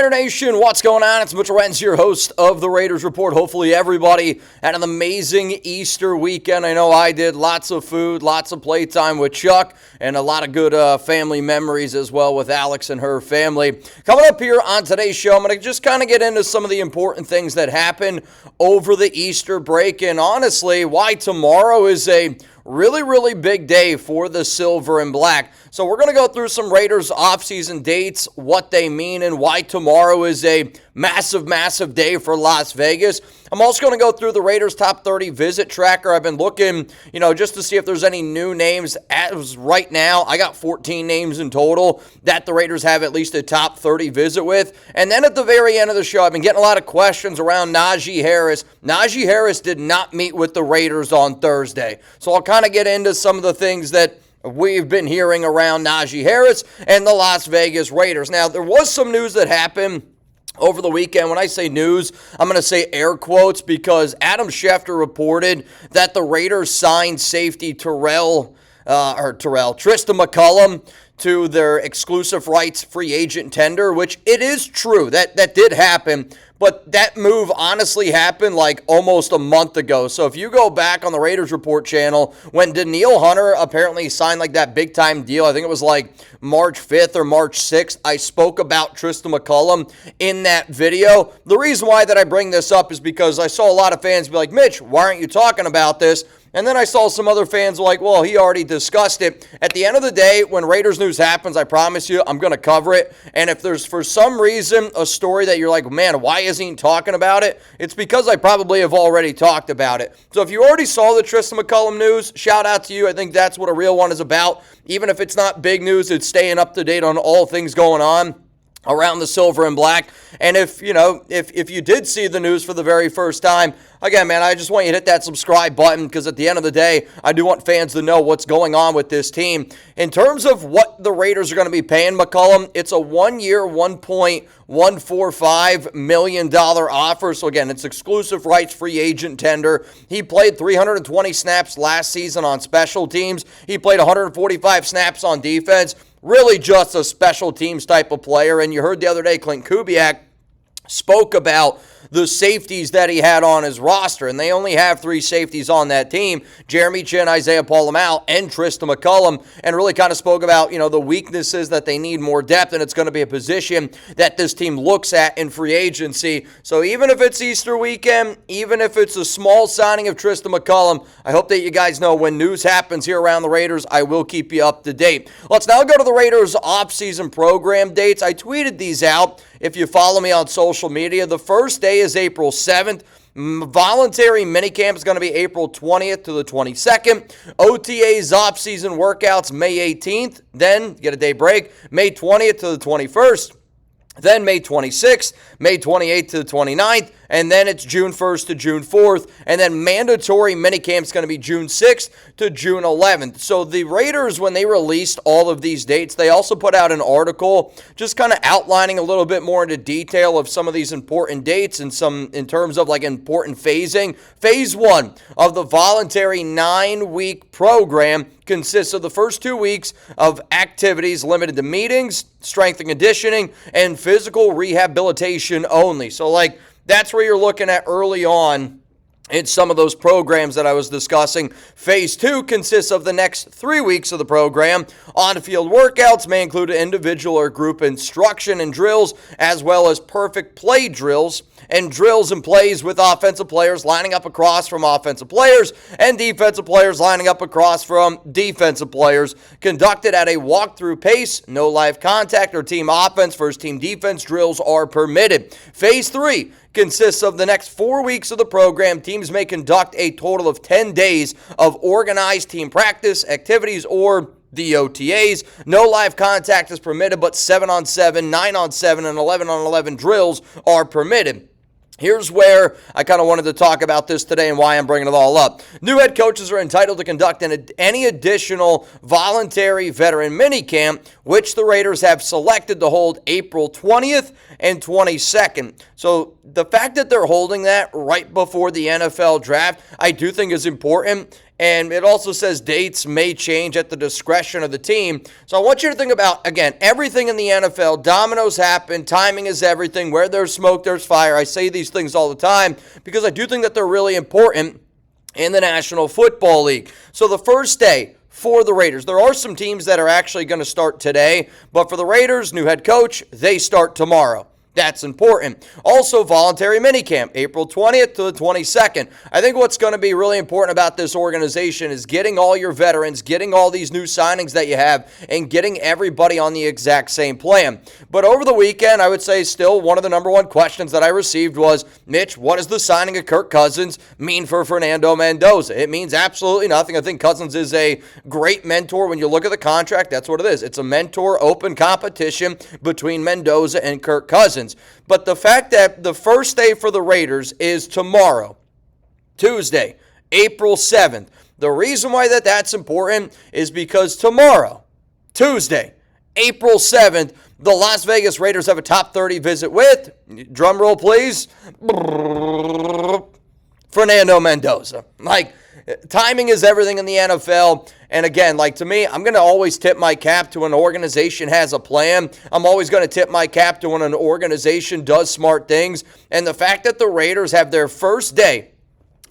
Raider Nation, what's going on? It's Mitchell Renz, your host of the Raiders Report. Hopefully everybody had an amazing Easter weekend. I know I did. Lots of food, lots of playtime with Chuck, and a lot of good family memories as well with Alex and her family. Coming up here on today's show, I'm going to just kind of get into some of the important things that happened over the Easter break, and honestly, why tomorrow is a really big day for the Silver and Black. So we're going to go through some Raiders offseason dates, what they mean, and why tomorrow is a massive day for Las Vegas. I'm also going to go through the Raiders top 30 visit tracker. I've been looking, just to see if there's any new names. As right now, I got 14 names in total that the Raiders have at least a top 30 visit with. And then at the very end of the show, I've been getting a lot of questions around Najee Harris. Najee Harris did not meet with the Raiders on Thursday. So I'll kind of get into some of the things that we've been hearing around Najee Harris and the Las Vegas Raiders. Now, there was some news that happened over the weekend. When I say news, I'm going to say air quotes because Adam Schefter reported that the Raiders signed safety Tristan McClellan to their exclusive rights free agent tender, which it is true. That did happen. But that move honestly happened like almost a month ago. So if you go back on the Raiders Report channel, when Danielle Hunter apparently signed like that big time deal, I think it was like March 5th or March 6th, I spoke about Tristan McCullum in that video. The reason why that I bring this up is because I saw a lot of fans be like, Mitch, why aren't you talking about this? And then I saw some other fans like, well, he already discussed it. At the end of the day, when Raiders news happens, I promise you, I'm going to cover it. And if there's for some reason a story that you're like, man, why isn't he talking about it? It's because I probably have already talked about it. So if you already saw the Tristan McCullum news, shout out to you. I think that's what a real one is about. Even if it's not big news, it's staying up to date on all things going on around the Silver and Black. And if you did see the news for the very first time, again, man, I just want you to hit that subscribe button because at the end of the day, I do want fans to know what's going on with this team. In terms of what the Raiders are going to be paying McCullum, it's a 1-year, $1.145 million offer. So again, it's exclusive rights free agent tender. He played 320 snaps last season on special teams. He played 145 snaps on defense. Really just a special teams type of player. And you heard the other day, Klint Kubiak spoke about the safeties that he had on his roster, and they only have 3 safeties on that team, Germie, Isaiah Paul-Amal, and Tristan McCullum, and really kind of spoke about, the weaknesses that they need more depth, and it's going to be a position that this team looks at in free agency. So even if it's Easter weekend, even if it's a small signing of Tristan McCullum, I hope that you guys know when news happens here around the Raiders, I will keep you up to date. Let's now go to the Raiders offseason program dates. I tweeted these out. If you follow me on social media, the first day is April 7th. Voluntary minicamp is going to be April 20th to the 22nd. OTAs offseason workouts May 18th. Then get a day break, May 20th to the 21st. Then May 26th, May 28th to the 29th, and then it's June 1st to June 4th, and then mandatory minicamp is going to be June 6th to June 11th. So the Raiders, when they released all of these dates, they also put out an article just kind of outlining a little bit more into detail of some of these important dates and some in terms of like important phasing. Phase 1 of the voluntary 9-week program consists of the first 2 weeks of activities limited to meetings, strength and conditioning, and physical rehabilitation only. So, that's where you're looking at early on in some of those programs that I was discussing. Phase 2 consists of the next 3 weeks of the program. On-field workouts may include individual or group instruction and drills, as well as perfect play drills, and drills and plays with offensive players lining up across from offensive players and defensive players lining up across from defensive players, conducted at a walkthrough pace. No live contact or team offense, first team defense drills are permitted. Phase 3 consists of the next 4 weeks of the program. Teams may conduct a total of 10 days of organized team practice, activities, or the OTAs. No live contact is permitted, but 7-on-7, 9-on-7, and 11-on-11 drills are permitted. Here's where I kind of wanted to talk about this today and why I'm bringing it all up. New head coaches are entitled to conduct any additional voluntary veteran minicamp, which the Raiders have selected to hold April 20th and 22nd. So the fact that they're holding that right before the NFL draft, I do think is important. And it also says dates may change at the discretion of the team. So I want you to think about, again, everything in the NFL. Dominoes happen. Timing is everything. Where there's smoke, there's fire. I say these things all the time because I do think that they're really important in the National Football League. So the first day for the Raiders, there are some teams that are actually going to start today. But for the Raiders, new head coach, they start tomorrow. That's important. Also, voluntary minicamp, April 20th to the 22nd. I think what's going to be really important about this organization is getting all your veterans, getting all these new signings that you have, and getting everybody on the exact same plan. But over the weekend, I would say still one of the number one questions that I received was, Mitch, what does the signing of Kirk Cousins mean for Fernando Mendoza? It means absolutely nothing. I think Cousins is a great mentor. When you look at the contract, that's what it is. It's a mentor open competition between Mendoza and Kirk Cousins. But the fact that the first day for the Raiders is tomorrow, Tuesday, April 7th. The reason why that's important is because tomorrow, Tuesday, April 7th, the Las Vegas Raiders have a top 30 visit with, drum roll please, Fernando Mendoza. Timing is everything in the NFL. And again, to me, I'm going to always tip my cap to when an organization has a plan. I'm always going to tip my cap to when an organization does smart things. And the fact that the Raiders have their first day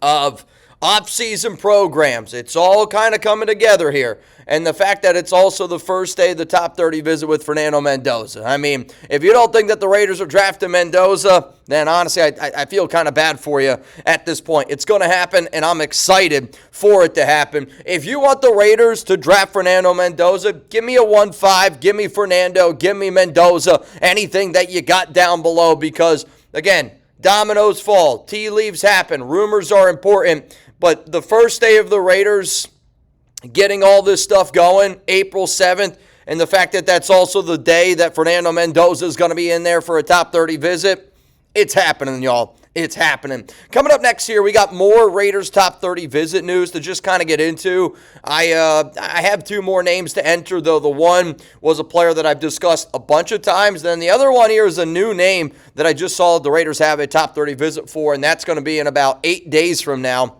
of off-season programs, it's all kind of coming together here. And the fact that it's also the first day of the top 30 visit with Fernando Mendoza. I mean, if you don't think that the Raiders are drafting Mendoza, then honestly, I feel kind of bad for you at this point. It's going to happen, and I'm excited for it to happen. If you want the Raiders to draft Fernando Mendoza, give me a 1-5, give me Fernando, give me Mendoza, anything that you got down below because, again, dominoes fall, tea leaves happen, rumors are important, but the first day of the Raiders getting all this stuff going, April 7th, and the fact that that's also the day that Fernando Mendoza is going to be in there for a top 30 visit, it's happening, y'all. It's happening. Coming up next here, we got more Raiders top 30 visit news to just kind of get into. I have two more names to enter, though. The one was a player that I've discussed a bunch of times. Then the other one here is a new name that I just saw the Raiders have a top 30 visit for, and that's going to be in about 8 days from now.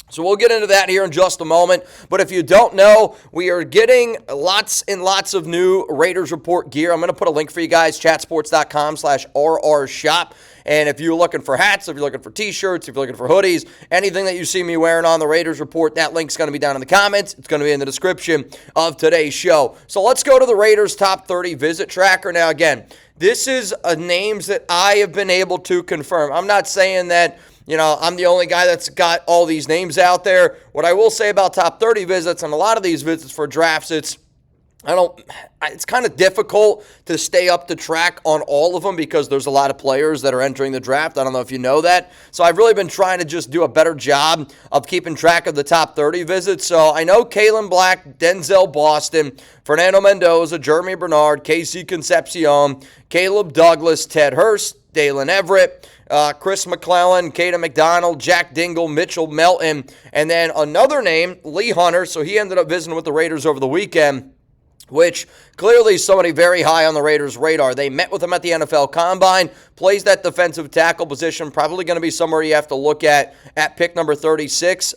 So we'll get into that here in just a moment. But if you don't know, we are getting lots and lots of new Raiders Report gear. I'm going to put a link for you guys, chatsports.com/RRshop. And if you're looking for hats, if you're looking for t-shirts, if you're looking for hoodies, anything that you see me wearing on the Raiders Report, that link's going to be down in the comments. It's going to be in the description of today's show. So let's go to the Raiders Top 30 Visit Tracker. Now, again, this is names that I have been able to confirm. I'm not saying that I'm the only guy that's got all these names out there. What I will say about top 30 visits and a lot of these visits for drafts, it's kind of difficult to stay up to track on all of them because there's a lot of players that are entering the draft. I don't know if you know that. So I've really been trying to just do a better job of keeping track of the top 30 visits. So I know Kaleon Black, Denzel Boston, Fernando Mendoza, Germie Bernard, KC Concepcion, Caleb Douglas, Ted Hurst, Daylene Everette, Chris McClellan, Kayden McDonald, Jack Dingle, Mitchell, Melton, and then another name, Lee Hunter. So he ended up visiting with the Raiders over the weekend, which clearly is somebody very high on the Raiders' radar. They met with him at the NFL Combine, plays that defensive tackle position, probably going to be somewhere you have to look at pick number 36.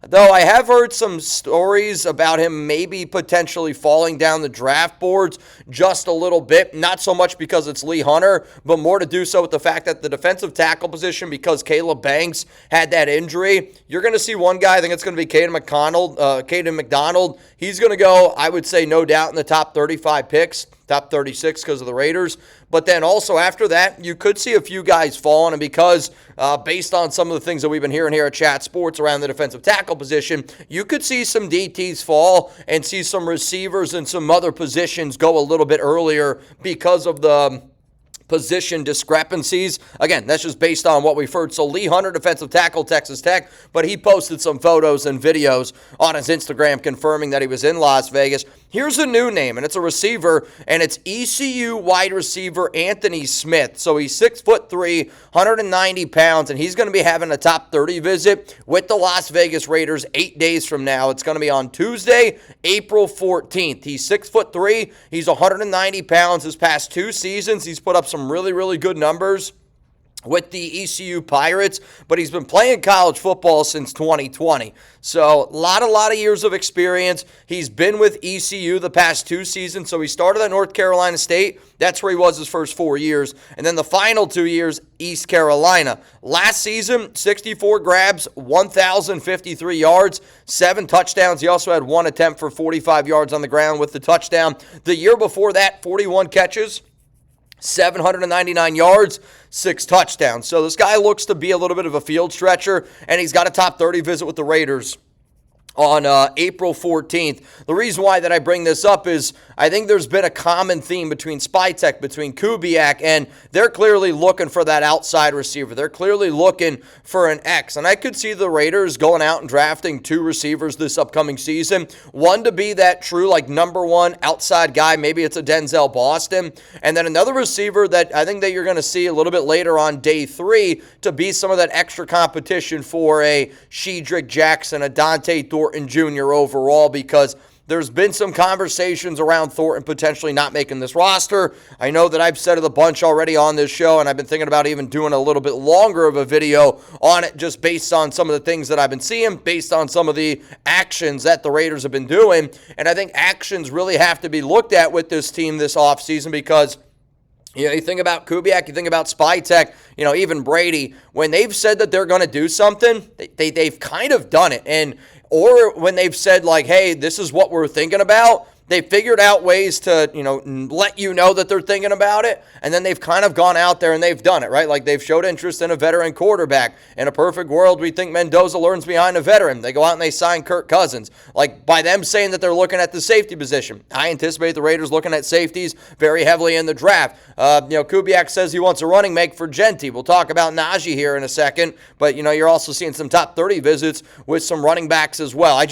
Though I have heard some stories about him maybe potentially falling down the draft boards just a little bit, not so much because it's Lee Hunter, but more to do so with the fact that the defensive tackle position, because Caleb Banks had that injury, you're going to see one guy, I think it's going to be Kayden McDonald. He's going to go, I would say, no doubt in the top 35 picks, top 36 because of the Raiders. But then also after that, you could see a few guys falling, and because based on some of the things that we've been hearing here at Chat Sports around the defensive tackle position, you could see some DTs fall and see some receivers and some other positions go a little bit earlier because of the position discrepancies. Again, that's just based on what we've heard. So Lee Hunter, defensive tackle, Texas Tech, but he posted some photos and videos on his Instagram confirming that he was in Las Vegas. Here's a new name, and it's a receiver, and it's ECU wide receiver Anthony Smith. So he's 6'3", 190 pounds, and he's going to be having a top 30 visit with the Las Vegas Raiders 8 days from now. It's going to be on Tuesday, April 14th. He's 6'3", he's 190 pounds. His past 2 seasons, he's put up some really, really good numbers. with the ECU Pirates, but he's been playing college football since 2020. So a lot of years of experience. He's been with ECU the past 2 seasons. So he started at North Carolina State. That's where he was his first 4 years. And then the final 2 years, East Carolina. Last season, 64 grabs, 1,053 yards, 7 touchdowns. He also had 1 attempt for 45 yards on the ground with the touchdown. The year before that, 41 catches, 799 yards, 6 touchdowns. So this guy looks to be a little bit of a field stretcher, and he's got a top 30 visit with the Raiders on April 14th. The reason why that I bring this up is I think there's been a common theme between Spytek, between Kubiak, and they're clearly looking for that outside receiver. They're clearly looking for an X. And I could see the Raiders going out and drafting 2 receivers this upcoming season. One to be that true, like, number 1 outside guy. Maybe it's a Denzel Boston. And then another receiver that I think that you're going to see a little bit later on day 3 to be some of that extra competition for a Shedrick Jackson, a Dante Thornton Jr. overall, because there's been some conversations around Thornton potentially not making this roster. I know that I've said it a bunch already on this show, and I've been thinking about even doing a little bit longer of a video on it just based on some of the things that I've been seeing, based on some of the actions that the Raiders have been doing. And I think actions really have to be looked at with this team this offseason because you think about Kubiak, you think about Spytek, even Brady. When they've said that they're going to do something, they've kind of done it. Or when they've said, like, hey, this is what we're thinking about, they figured out ways to, let you know that they're thinking about it, and then they've kind of gone out there and they've done it, right? Like, they've showed interest in a veteran quarterback. In a perfect world, we think Mendoza learns behind a veteran. They go out and they sign Kirk Cousins. Like, by them saying that they're looking at the safety position, I anticipate the Raiders looking at safeties very heavily in the draft. Kubiak says he wants a running mate for Genty. We'll talk about Najee here in a second, but, you're also seeing some top 30 visits with some running backs as well.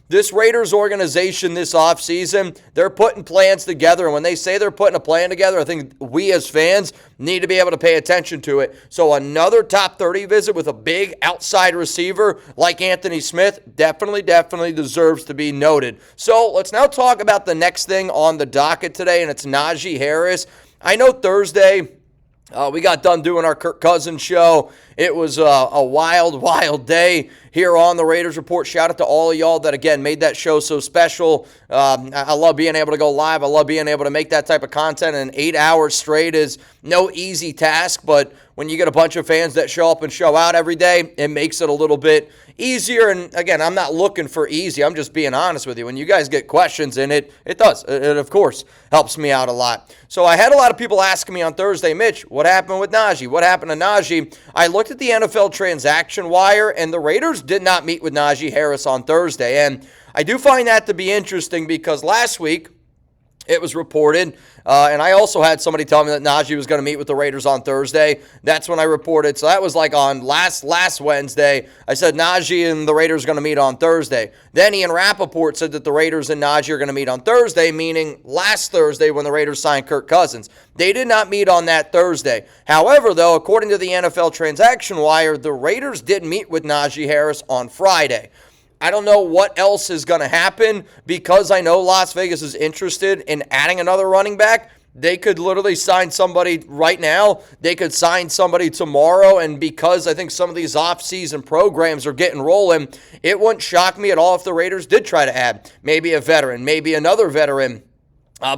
This Raiders organization this offseason, they're putting plans together. And when they say they're putting a plan together, I think we as fans need to be able to pay attention to it. So another top 30 visit with a big outside receiver like Anthony Smith definitely deserves to be noted. So let's now talk about the next thing on the docket today, and it's Naji Harris. I know Thursday we got done doing our Kirk Cousins show. It was a wild day here on the Raiders Report. Shout out to all of y'all that, again, made that show so special. I love being able to go live. I love being able to make that type of content. And 8 hours straight is no easy task, but when you get a bunch of fans that show up and show out every day, it makes it a little bit easier. And, again, I'm not looking for easy. I'm just being honest with you. When you guys get questions in it, it does. It, of course, helps me out a lot. So I had a lot of people asking me on Thursday, Mitch, what happened with Najee? What happened to Najee? I looked at the NFL transaction wire, and the Raiders did not meet with Najee Harris on Thursday. And I do find that to be interesting because last week it was reported, and I also had somebody tell me that Najee was going to meet with the Raiders on Thursday. That's when I reported. So that was like on last Wednesday. I said Najee and the Raiders are going to meet on Thursday. Then Ian Rappaport said that the Raiders and Najee are going to meet on Thursday, meaning last Thursday when the Raiders signed Kirk Cousins. They did not meet on that Thursday. However, though, according to the NFL transaction wire, the Raiders did meet with Najee Harris on Friday. I don't know what else is going to happen because I know Las Vegas is interested in adding another running back. They could literally sign somebody right now. They could sign somebody tomorrow. And because I think some of these off-season programs are getting rolling, it wouldn't shock me at all if the Raiders did try to add maybe a veteran, maybe another veteran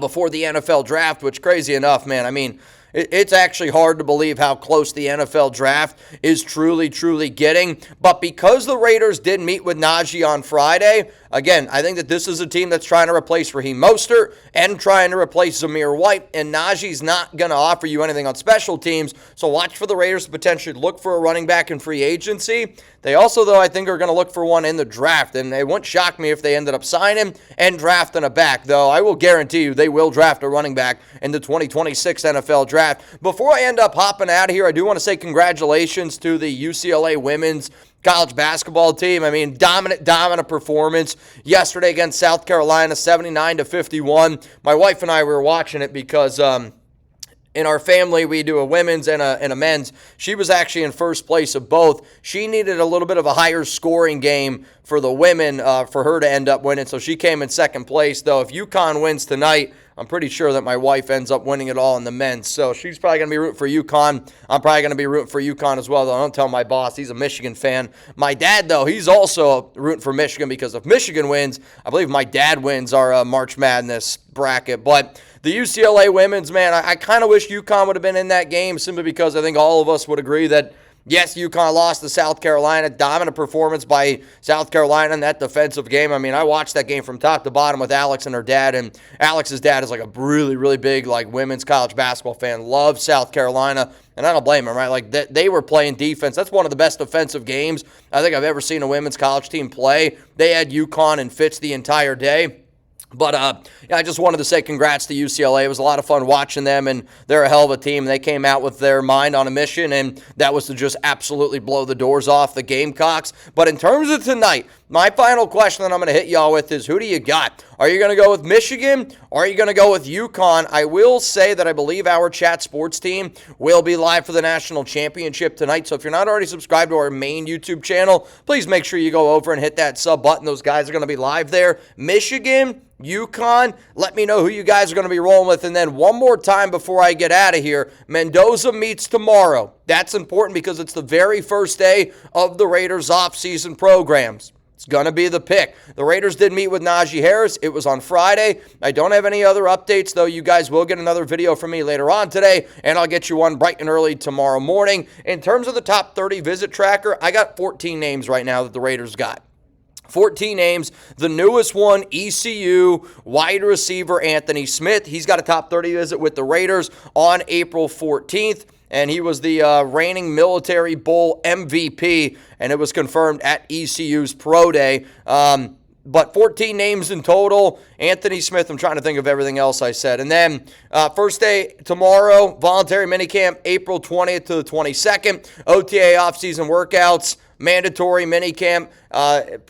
before the NFL draft, which, crazy enough, man, I mean, it's actually hard to believe how close the NFL draft is truly getting. But because the Raiders did meet with Najee on Friday, again, I think that this is a team that's trying to replace Raheem Mostert and trying to replace Zamir White, and Najee's not going to offer you anything on special teams. So watch for the Raiders to potentially look for a running back in free agency. They also, though, I think are going to look for one in the draft, and it wouldn't shock me if they ended up signing and drafting a back, though I will guarantee you they will draft a running back in the 2026 NFL draft. Before I end up hopping out of here, I do want to say congratulations to the UCLA women's college basketball team. I mean, dominant performance yesterday against South Carolina, 79-51. My wife and I were watching it because in our family, we do a women's and a men's. She was actually in first place of both. She needed a little bit of a higher scoring game for the women for her to end up winning, so she came in second place. Though if UConn wins tonight, I'm pretty sure that my wife ends up winning it all in the men's. So she's probably going to be rooting for UConn. I'm probably going to be rooting for UConn as well, though. Don't tell my boss. He's a Michigan fan. My dad, though, he's also rooting for Michigan because if Michigan wins, I believe my dad wins our March Madness bracket. But the UCLA women's, man, I kind of wish UConn would have been in that game simply because I think all of us would agree that, yes, UConn lost to South Carolina. Dominant performance by South Carolina in that defensive game. I mean, I watched that game from top to bottom with Alex and her dad, and Alex's dad is like a really, really big women's college basketball fan. Loves South Carolina, and I don't blame him, right? Like, they were playing defense. That's one of the best defensive games I think I've ever seen a women's college team play. They had UConn and Fitz the entire day. But I just wanted to say congrats to UCLA. It was a lot of fun watching them, and they're a hell of a team. They came out with their mind on a mission, and that was to just absolutely blow the doors off the Gamecocks. But in terms of tonight, my final question that I'm going to hit y'all with is, who do you got? Are you going to go with Michigan, or are you going to go with UConn? I will say that I believe our Chat Sports team will be live for the national championship tonight. So if you're not already subscribed to our main YouTube channel, please make sure you go over and hit that sub button. Those guys are going to be live there. Michigan, UConn, let me know who you guys are going to be rolling with. And then one more time before I get out of here, Mendoza meets tomorrow. That's important because it's the very first day of the Raiders off-season programs. It's going to be the pick. The Raiders did meet with Naji Harris. It was on Friday. I don't have any other updates, though. You guys will get another video from me later on today, and I'll get you one bright and early tomorrow morning. In terms of the top 30 visit tracker, I got 14 names right now that the Raiders got. 14 names. The newest one, ECU wide receiver Anthony Smith. He's got a top 30 visit with the Raiders on April 14th. And he was the reigning Military Bowl MVP, and it was confirmed at ECU's Pro Day. But 14 names in total. Anthony Smith, I'm trying to think of everything else I said. And then first day tomorrow, voluntary minicamp, April 20th to the 22nd. OTA offseason workouts. Mandatory minicamp,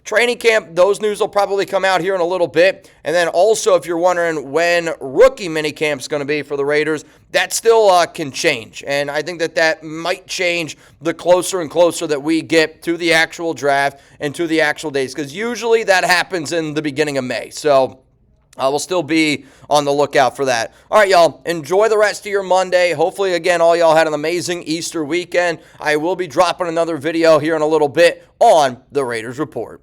training camp, those news will probably come out here in a little bit. And then also, if you're wondering when rookie minicamp is going to be for the Raiders, that still can change. And I think that might change the closer and closer that we get to the actual draft and to the actual days, because usually that happens in the beginning of May. So I will still be on the lookout for that. All right, y'all. Enjoy the rest of your Monday. Hopefully, again, all y'all had an amazing Easter weekend. I will be dropping another video here in a little bit on the Raiders Report.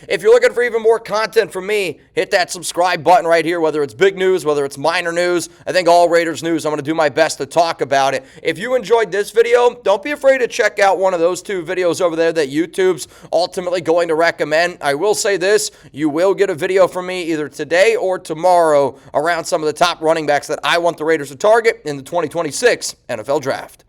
If you're looking for even more content from me, hit that subscribe button right here, whether it's big news, whether it's minor news. I think all Raiders news, I'm going to do my best to talk about it. If you enjoyed this video, don't be afraid to check out one of those two videos over there that YouTube's ultimately going to recommend. I will say this, you will get a video from me either today or tomorrow around some of the top running backs that I want the Raiders to target in the 2026 NFL Draft.